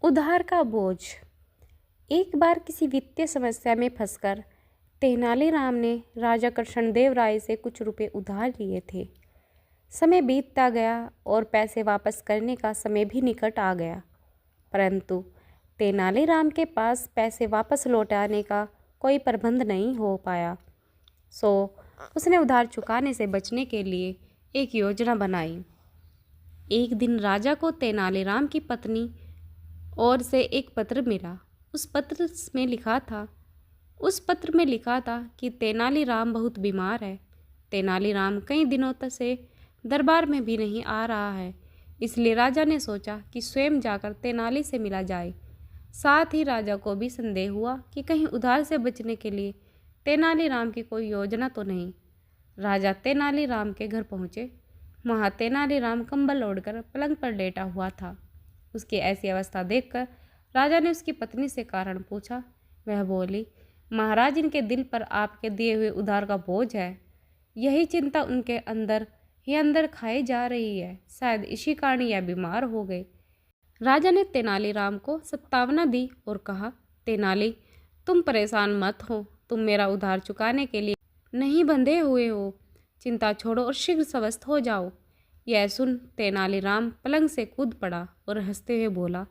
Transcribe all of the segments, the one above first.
उधार का बोझ। एक बार किसी वित्तीय समस्या में फंसकर तेनालीराम ने राजा कृष्णदेव राय से कुछ रुपए उधार लिए थे। समय बीतता गया और पैसे वापस करने का समय भी निकट आ गया, परंतु तेनालीराम के पास पैसे वापस लौटाने का कोई प्रबंध नहीं हो पाया। सो उसने उधार चुकाने से बचने के लिए एक योजना बनाई। एक दिन राजा को तेनालीराम की पत्नी ओर से एक पत्र मिला। उस पत्र में लिखा था कि तेनालीराम बहुत बीमार है। तेनालीराम कई दिनों तक से दरबार में भी नहीं आ रहा है, इसलिए राजा ने सोचा कि स्वयं जाकर तेनाली से मिला जाए। साथ ही राजा को भी संदेह हुआ कि कहीं उधार से बचने के लिए तेनालीराम की कोई योजना तो नहीं। राजा तेनालीराम के घर पहुँचे। वहाँ तेनालीराम कंबल ओढ़कर पलंग पर लेटा हुआ था। उसकी ऐसी अवस्था देखकर राजा ने उसकी पत्नी से कारण पूछा। वह बोली, महाराज, इनके दिल पर आपके दिए हुए उधार का बोझ है। यही चिंता उनके अंदर ही अंदर खाई जा रही है। शायद इसी कारण यह बीमार हो गए। राजा ने तेनालीराम को सत्तावना दी और कहा, तेनाली, तुम परेशान मत हो। तुम मेरा उधार चुकाने के लिए नहीं बंधे हुए हो। चिंता छोड़ो और शीघ्र स्वस्थ हो जाओ। यह सुन तेनालीराम पलंग से कूद पड़ा और हंसते हुए बोला,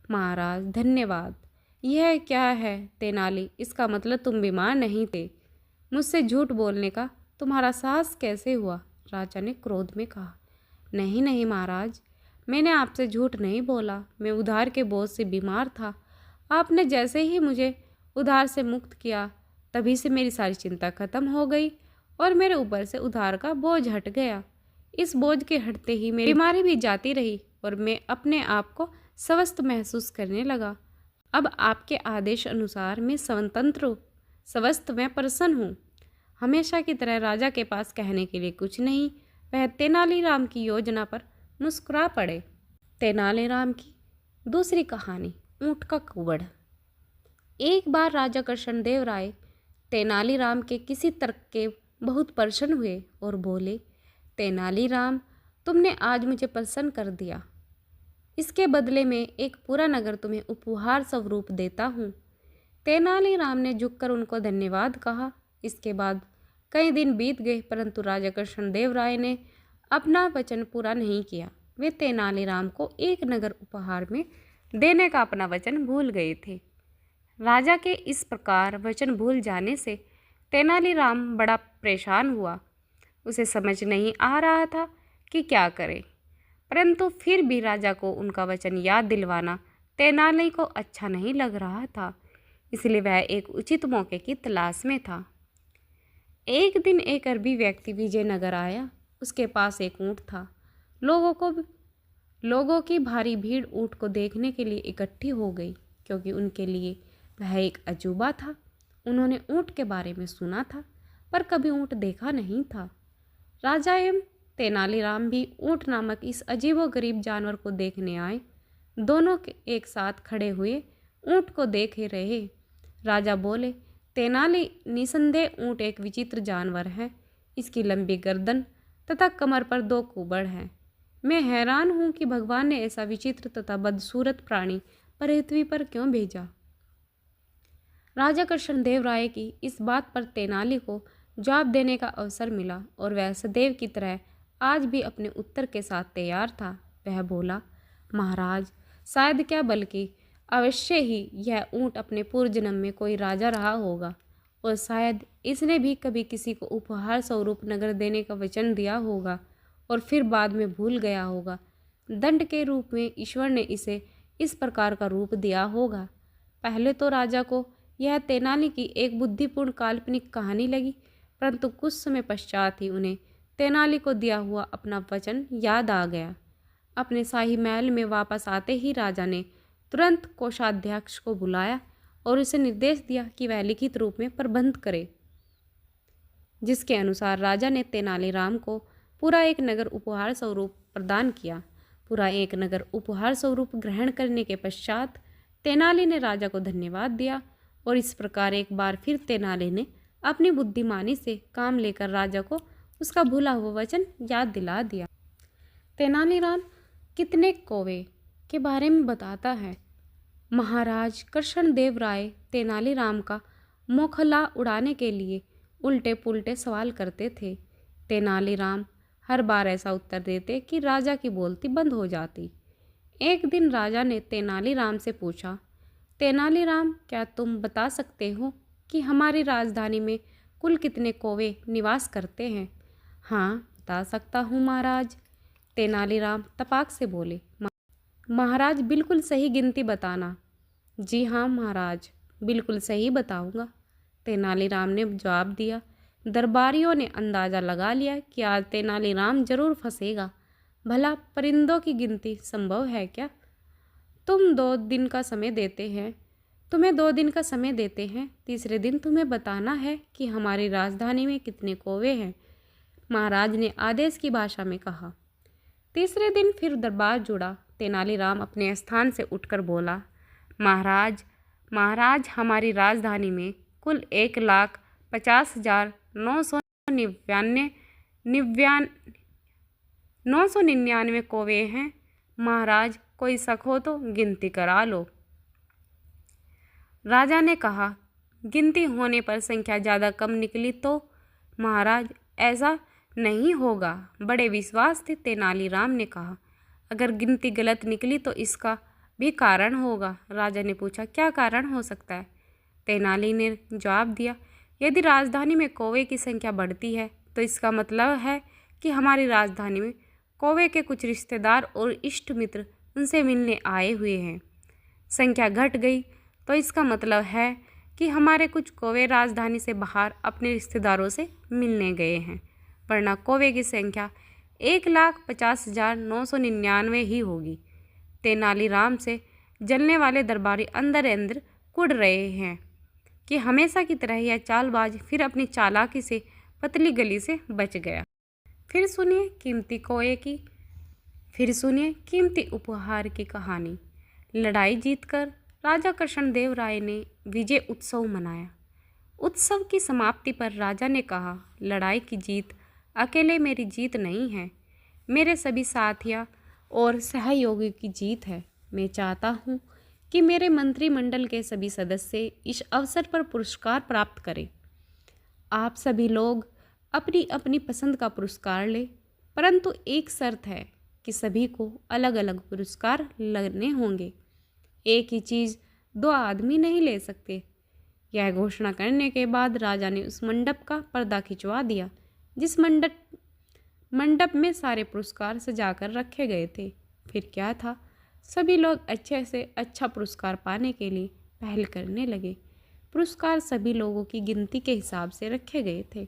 महाराज, धन्यवाद। यह क्या है तेनाली, इसका मतलब तुम बीमार नहीं थे। मुझसे झूठ बोलने का तुम्हारा साहस कैसे हुआ? राजा ने क्रोध में कहा। नहीं नहीं महाराज, मैंने आपसे झूठ नहीं बोला। मैं उधार के बोझ से बीमार था। आपने जैसे ही मुझे उधार से मुक्त किया, तभी से मेरी सारी चिंता खत्म हो गई और मेरे ऊपर से उधार का बोझ हट गया। इस बोझ के हटते ही मेरी बीमारी भी जाती रही और मैं अपने आप को स्वस्थ महसूस करने लगा। अब आपके आदेश अनुसार मैं स्वतंत्र, स्वस्थ, मैं प्रसन्न हूँ। हमेशा की तरह राजा के पास कहने के लिए कुछ नहीं। वह तेनालीराम की योजना पर मुस्कुरा पड़े। तेनालीराम की दूसरी कहानी, ऊँट का कुबड़। एक बार राजा कृष्णदेव राय तेनालीराम के किसी तर्क के बहुत प्रसन्न हुए और बोले, तेनालीराम, तुमने आज मुझे प्रसन्न कर दिया। इसके बदले में एक पूरा नगर तुम्हें उपहार स्वरूप देता हूँ। तेनालीराम ने झुककर उनको धन्यवाद कहा। इसके बाद कई दिन बीत गए, परंतु राजा कृष्णदेव राय ने अपना वचन पूरा नहीं किया। वे तेनालीराम को एक नगर उपहार में देने का अपना वचन भूल गए थे। राजा के इस प्रकार वचन भूल जाने से तेनालीराम बड़ा परेशान हुआ। उसे समझ नहीं आ रहा था कि क्या करे, परंतु फिर भी राजा को उनका वचन याद दिलवाना तेनाली को अच्छा नहीं लग रहा था, इसलिए वह एक उचित मौके की तलाश में था। एक दिन एक अरबी व्यक्ति विजयनगर आया। उसके पास एक ऊँट था। लोगों की भारी भीड़ ऊँट को देखने के लिए इकट्ठी हो गई, क्योंकि उनके लिए वह एक अजूबा था। उन्होंने ऊँट के बारे में सुना था, पर कभी ऊँट देखा नहीं था। राजा एवं तेनालीराम भी ऊँट नामक इस अजीबोगरीब जानवर को देखने आए। दोनों एक साथ खड़े हुए ऊँट को देख रहे। राजा बोले, तेनाली, निसंदेह ऊँट एक विचित्र जानवर है। इसकी लंबी गर्दन तथा कमर पर 2 कुबड़ हैं। मैं हैरान हूँ कि भगवान ने ऐसा विचित्र तथा बदसूरत प्राणी पृथ्वी पर क्यों भेजा। राजा कृष्णदेव राय की इस बात पर तेनाली को जवाब देने का अवसर मिला और वह सदैव की तरह आज भी अपने उत्तर के साथ तैयार था। वह बोला, महाराज, शायद क्या बल्कि अवश्य ही यह ऊँट अपने पूर्व जन्म में कोई राजा रहा होगा और शायद इसने भी कभी किसी को उपहार स्वरूप नगर देने का वचन दिया होगा और फिर बाद में भूल गया होगा। दंड के रूप में ईश्वर ने इसे इस प्रकार का रूप दिया होगा। पहले तो राजा को यह तेनाली की एक बुद्धिपूर्ण काल्पनिक कहानी लगी, परंतु कुछ समय पश्चात ही उन्हें तेनाली को दिया हुआ अपना वचन याद आ गया। अपने शाही महल में वापस आते ही राजा ने तुरंत कोषाध्यक्ष को बुलाया और उसे निर्देश दिया कि वह लिखित रूप में प्रबंध करे, जिसके अनुसार राजा ने तेनालीराम को पूरा एक नगर उपहार स्वरूप प्रदान किया। पूरा एक नगर उपहार स्वरूप ग्रहण करने के पश्चात तेनाली ने राजा को धन्यवाद दिया और इस प्रकार एक बार फिर तेनाली ने अपनी बुद्धिमानी से काम लेकर राजा को उसका भूला हुआ वचन याद दिला दिया। तेनालीराम कितने कौवे के बारे में बताता है। महाराज कृष्णदेव राय तेनालीराम का मोखला उड़ाने के लिए उल्टे पुल्टे सवाल करते थे। तेनालीराम हर बार ऐसा उत्तर देते कि राजा की बोलती बंद हो जाती। एक दिन राजा ने तेनालीराम से पूछा, तेनालीराम, क्या तुम बता सकते हो कि हमारी राजधानी में कुल कितने कौवे निवास करते हैं? हाँ, बता सकता हूँ महाराज, तेनालीराम तपाक से बोले। महाराज, बिल्कुल सही गिनती बताना। जी हाँ महाराज, बिल्कुल सही बताऊंगा, तेनालीराम ने जवाब दिया। दरबारियों ने अंदाज़ा लगा लिया कि आज तेनालीराम जरूर फंसेगा। भला परिंदों की गिनती संभव है क्या? तुम्हें 2 दिन का समय देते हैं। तीसरे दिन तुम्हें बताना है कि हमारी राजधानी में कितने कौवे हैं, महाराज ने आदेश की भाषा में कहा। तीसरे दिन फिर दरबार जुड़ा। तेनालीराम अपने स्थान से उठकर बोला, महाराज, हमारी राजधानी में कुल 1,50,999 कौवे हैं। महाराज, कोई शक हो तो गिनती करा लो। राजा ने कहा, गिनती होने पर संख्या ज़्यादा कम निकली तो? महाराज, ऐसा नहीं होगा, बड़े विश्वास से तेनालीराम ने कहा। अगर गिनती गलत निकली तो इसका भी कारण होगा। राजा ने पूछा, क्या कारण हो सकता है? तेनाली ने जवाब दिया, यदि राजधानी में कौवे की संख्या बढ़ती है तो इसका मतलब है कि हमारी राजधानी में कौवे के कुछ रिश्तेदार और इष्ट मित्र उनसे मिलने आए हुए हैं। संख्या घट गई तो इसका मतलब है कि हमारे कुछ कौवे राजधानी से बाहर अपने रिश्तेदारों से मिलने गए हैं, वरना कौवे की संख्या 1,50,999 ही होगी। तेनालीराम से जलने वाले दरबारी अंदर अंदर कुढ़ रहे हैं कि हमेशा की तरह यह चालबाज फिर अपनी चालाकी से पतली गली से बच गया। फिर सुनिए कीमती उपहार की कहानी। लड़ाई जीतकर राजा कृष्णदेव राय ने विजय उत्सव मनाया। उत्सव की समाप्ति पर राजा ने कहा, लड़ाई की जीत अकेले मेरी जीत नहीं है, मेरे सभी साथियों और सहयोगी की जीत है। मैं चाहता हूँ कि मेरे मंत्रिमंडल के सभी सदस्य इस अवसर पर पुरस्कार प्राप्त करें। आप सभी लोग अपनी अपनी पसंद का पुरस्कार लें, परंतु एक शर्त है कि सभी को अलग अलग पुरस्कार लेने होंगे। एक ही चीज़ 2 आदमी नहीं ले सकते। यह घोषणा करने के बाद राजा ने उस मंडप का पर्दा खिंचवा दिया जिस मंडप में सारे पुरस्कार सजाकर रखे गए थे। फिर क्या था, सभी लोग अच्छे से अच्छा पुरस्कार पाने के लिए पहल करने लगे। पुरस्कार सभी लोगों की गिनती के हिसाब से रखे गए थे।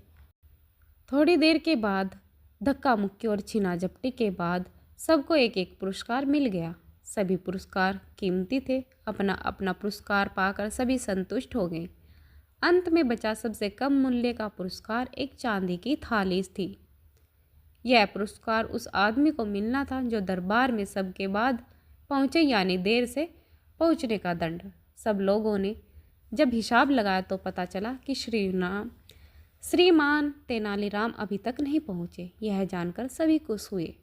थोड़ी देर के बाद धक्का मुक्की और छीना झपटी के बाद सबको एक एक पुरस्कार मिल गया। सभी पुरस्कार कीमती थे। अपना अपना पुरस्कार पाकर सभी संतुष्ट हो गए। अंत में बचा सबसे कम मूल्य का पुरस्कार एक चांदी की थाली थी। यह पुरस्कार उस आदमी को मिलना था जो दरबार में सबके बाद पहुँचे, यानी देर से पहुँचने का दंड। सब लोगों ने जब हिसाब लगाया तो पता चला कि श्रीमान तेनालीराम अभी तक नहीं पहुँचे। यह जानकर सभी खुश हुए।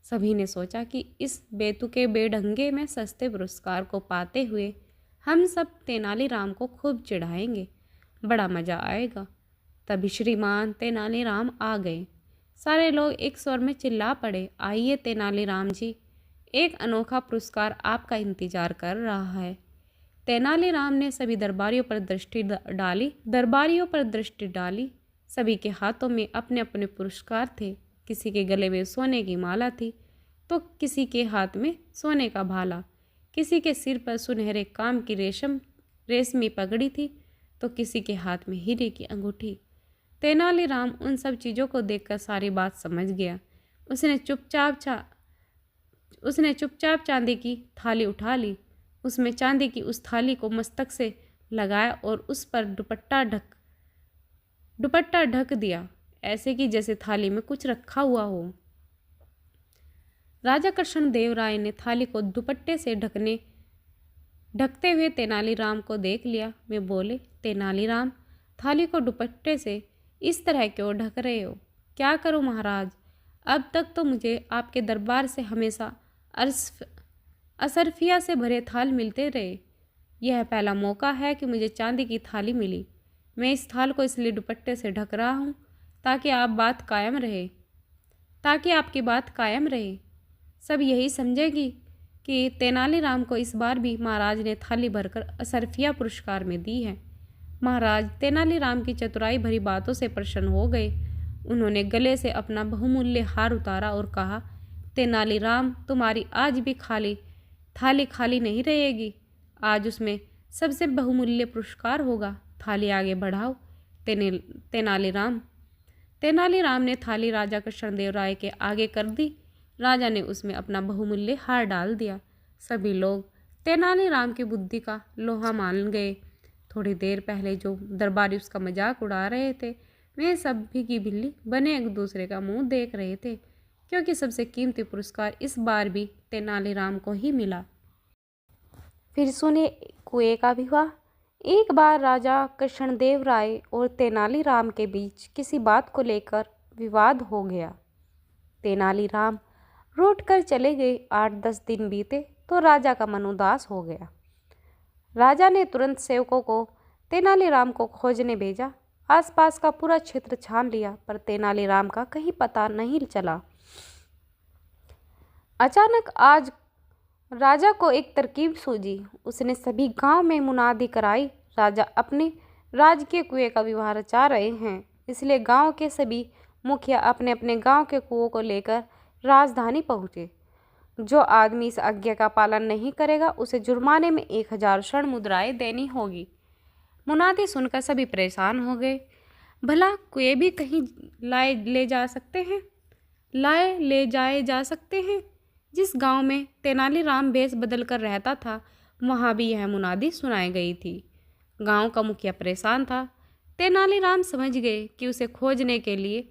सभी ने सोचा कि इस बेतुके बेढंगे में सस्ते पुरस्कार को पाते हुए हम सब तेनालीराम को खूब चिढ़ाएंगे, बड़ा मज़ा आएगा। तभी श्रीमान तेनालीराम आ गए। सारे लोग एक स्वर में चिल्ला पड़े, आइए तेनालीराम जी, एक अनोखा पुरस्कार आपका इंतजार कर रहा है। तेनालीराम ने सभी दरबारियों पर दृष्टि डाली। सभी के हाथों में अपने अपने पुरस्कार थे। किसी के गले में सोने की माला थी तो किसी के हाथ में सोने का भाला, किसी के सिर पर सुनहरे काम की रेशमी पगड़ी थी तो किसी के हाथ में हीरे की अंगूठी। तेनालीराम उन सब चीज़ों को देखकर सारी बात समझ गया। उसने चुपचाप चांदी की थाली उठा ली। उसमें चांदी की उस थाली को मस्तक से लगाया और उस पर दुपट्टा ढक दिया, ऐसे कि जैसे थाली में कुछ रखा हुआ हो। राजा कृष्णदेव राय ने थाली को दुपट्टे से ढकते हुए तेनालीराम को देख लिया। वे बोले, तेनालीराम, थाली को दुपट्टे से इस तरह क्यों ढक रहे हो? क्या करूं महाराज, अब तक तो मुझे आपके दरबार से हमेशा असरफिया से भरे थाल मिलते रहे। यह पहला मौका है कि मुझे चांदी की थाली मिली। मैं इस थाल को इसलिए दुपट्टे से ढक रहा हूँ ताकि आपकी बात कायम रहे। सब यही समझेगी कि तेनालीराम को इस बार भी महाराज ने थाली भरकर असरफिया पुरस्कार में दी है। महाराज तेनालीराम की चतुराई भरी बातों से प्रसन्न हो गए। उन्होंने गले से अपना बहुमूल्य हार उतारा और कहा, तेनालीराम, तुम्हारी आज भी थाली खाली नहीं रहेगी। आज उसमें सबसे बहुमूल्य पुरस्कार होगा। थाली आगे बढ़ाओ। तेनालीराम ने थाली राजा कृष्णदेव राय के आगे कर दी। राजा ने उसमें अपना बहुमूल्य हार डाल दिया। सभी लोग तेनालीराम की बुद्धि का लोहा मान गए। थोड़ी देर पहले जो दरबारी उसका मजाक उड़ा रहे थे, वे सब भी की बिल्ली बने एक दूसरे का मुंह देख रहे थे, क्योंकि सबसे कीमती पुरस्कार इस बार भी तेनालीराम को ही मिला। फिर सुने कुएं का विवाह। एक बार राजा कृष्णदेव राय और तेनालीराम के बीच किसी बात को लेकर विवाद हो गया। तेनालीराम रूठ कर चले गए। 8-10 दिन बीते तो राजा का मन उदास हो गया। राजा ने तुरंत सेवकों को तेनालीराम को खोजने भेजा। आसपास का पूरा क्षेत्र छान लिया, पर तेनालीराम का कहीं पता नहीं चला। अचानक आज राजा को एक तरकीब सूझी। उसने सभी गांव में मुनादी कराई, राजा अपने राजकीय कुएं का विवाह रचा रहे हैं, इसलिए गांव के सभी मुखिया अपने अपने गांव के कुओं को लेकर राजधानी पहुंचे। जो आदमी इस आज्ञा का पालन नहीं करेगा उसे जुर्माने में 1000 स्वर्ण मुद्राएं देनी होगी। मुनादी सुनकर सभी परेशान हो गए। भला कुएं भी कहीं ले जाए जा सकते हैं। जिस गांव में तेनालीराम भेष बदल कर रहता था, वहां भी यह मुनादी सुनाई गई थी। गांव का मुखिया परेशान था। तेनालीराम समझ गए कि उसे खोजने के लिए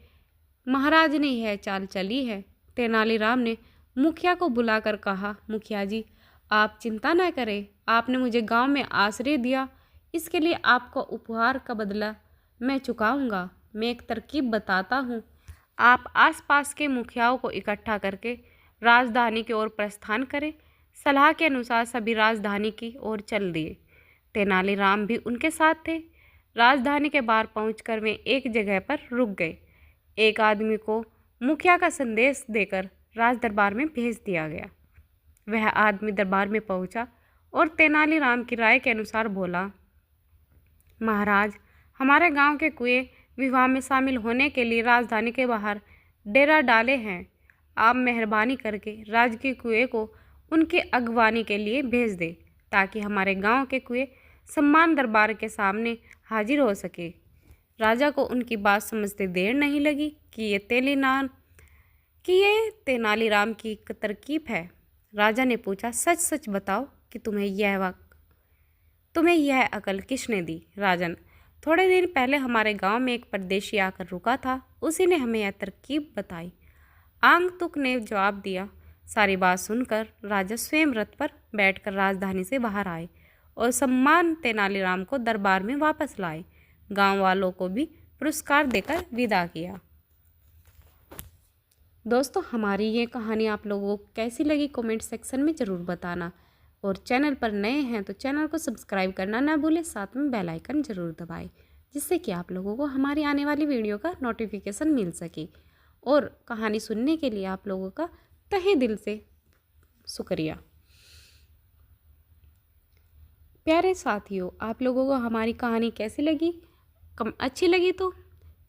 महाराज ने यह चाल चली है। तेनालीराम ने मुखिया को बुलाकर कहा, मुखिया जी, आप चिंता न करें। आपने मुझे गांव में आश्रय दिया, इसके लिए आपको उपहार का बदला मैं चुकाऊंगा। मैं एक तरकीब बताता हूँ। आप आसपास के मुखियाओं को इकट्ठा करके राजधानी की ओर प्रस्थान करें। सलाह के अनुसार सभी राजधानी की ओर चल दिए। तेनालीराम भी उनके साथ थे। राजधानी के बाहर पहुंचकर वे एक जगह पर रुक गए। एक आदमी को मुखिया का संदेश देकर राज दरबार में भेज दिया गया। वह आदमी दरबार में पहुंचा और तेनालीराम की राय के अनुसार बोला, महाराज, हमारे गांव के कुएं विवाह में शामिल होने के लिए राजधानी के बाहर डेरा डाले हैं। आप मेहरबानी करके राजकीय कुएं को उनकी अगवानी के लिए भेज दें, ताकि हमारे गांव के कुएं सम्मान दरबार के सामने हाजिर हो सके। राजा को उनकी बात समझते देर नहीं लगी कि ये तेनालीराम की तरकीब है। राजा ने पूछा, सच सच बताओ कि तुम्हें यह अकल किसने दी? राजन, थोड़े दिन पहले हमारे गांव में एक परदेशी आकर रुका था, उसी ने हमें यह तरकीब बताई। आंगतुक ने जवाब दिया। सारी बात सुनकर राजा स्वयं रथ पर बैठकर राजधानी से बाहर आए और सम्मान तेनालीराम को दरबार में वापस लाए। गांव वालों को भी पुरस्कार देकर विदा किया। दोस्तों, हमारी ये कहानी आप लोगों को कैसी लगी कमेंट सेक्शन में ज़रूर बताना, और चैनल पर नए हैं तो चैनल को सब्सक्राइब करना ना भूलें, साथ में बेल आइकन ज़रूर दबाएं, जिससे कि आप लोगों को हमारी आने वाली वीडियो का नोटिफिकेशन मिल सके। और कहानी सुनने के लिए आप लोगों का तहे दिल से शुक्रिया। प्यारे साथियों, आप लोगों को हमारी कहानी कैसी लगी? अच्छी लगी तो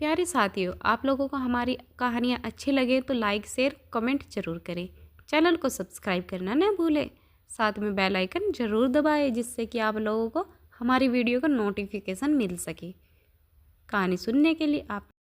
प्यारे साथियों, आप लोगों को हमारी कहानियाँ अच्छी लगे तो लाइक, शेयर, कमेंट जरूर करें। चैनल को सब्सक्राइब करना ना भूलें, साथ में बेल आइकन जरूर दबाएं, जिससे कि आप लोगों को हमारी वीडियो का नोटिफिकेशन मिल सके। कहानी सुनने के लिए आप